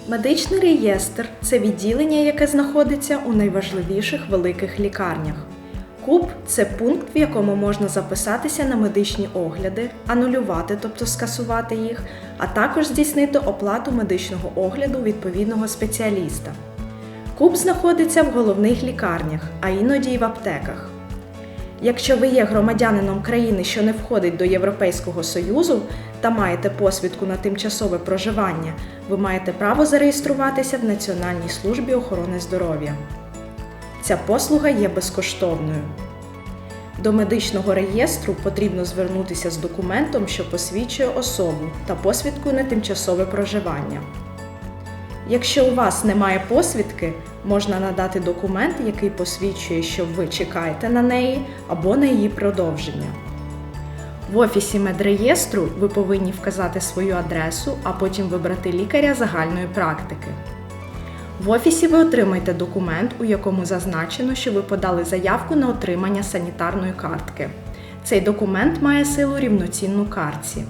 Медичний реєстр – це відділення, яке знаходиться у найважливіших великих лікарнях. КУП – це пункт, в якому можна записатися на медичні огляди, анулювати, тобто скасувати їх, а також здійснити оплату медичного огляду відповідного спеціаліста. КУП знаходиться в головних лікарнях, а іноді й в аптеках. Якщо ви є громадянином країни, що не входить до Європейського Союзу та маєте посвідку на тимчасове проживання, ви маєте право зареєструватися в Національній службі охорони здоров'я. Ця послуга є безкоштовною. До медичного реєстру потрібно звернутися з документом, що посвідчує особу, та посвідкою на тимчасове проживання. Якщо у вас немає посвідки, можна надати документ, який посвідчує, що ви чекаєте на неї або на її продовження. В офісі медреєстру ви повинні вказати свою адресу, а потім вибрати лікаря загальної практики. В офісі ви отримаєте документ, у якому зазначено, що ви подали заявку на отримання санітарної картки. Цей документ має силу рівноцінну картці.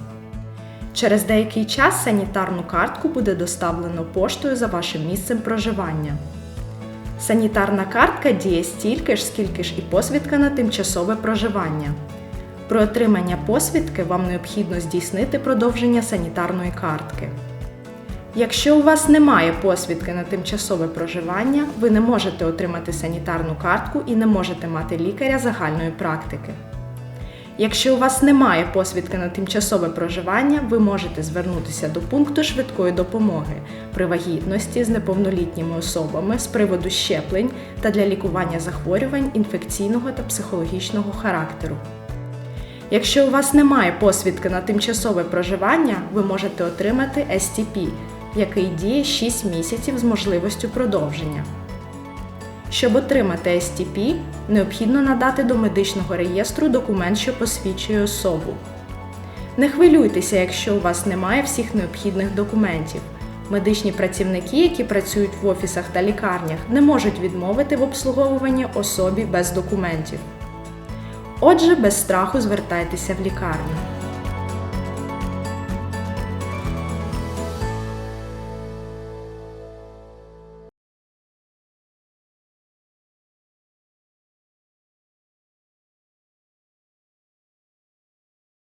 Через деякий час санітарну картку буде доставлено поштою за вашим місцем проживання. Санітарна картка діє стільки ж, скільки ж і посвідка на тимчасове проживання. При отриманні посвідки вам необхідно здійснити продовження санітарної картки. Якщо у вас немає посвідки на тимчасове проживання, ви не можете отримати санітарну картку і не можете мати лікаря загальної практики. Якщо у вас немає посвідки на тимчасове проживання, ви можете звернутися до пункту швидкої допомоги при вагітності з неповнолітніми особами з приводу щеплень та для лікування захворювань інфекційного та психологічного характеру. Якщо у вас немає посвідки на тимчасове проживання, ви можете отримати STP, який діє 6 місяців з можливістю продовження. Щоб отримати STP, необхідно надати до медичного реєстру документ, що посвідчує особу. Не хвилюйтеся, якщо у вас немає всіх необхідних документів. Медичні працівники, які працюють в офісах та лікарнях, не можуть відмовити в обслуговуванні особі без документів. Отже, без страху звертайтеся в лікарню.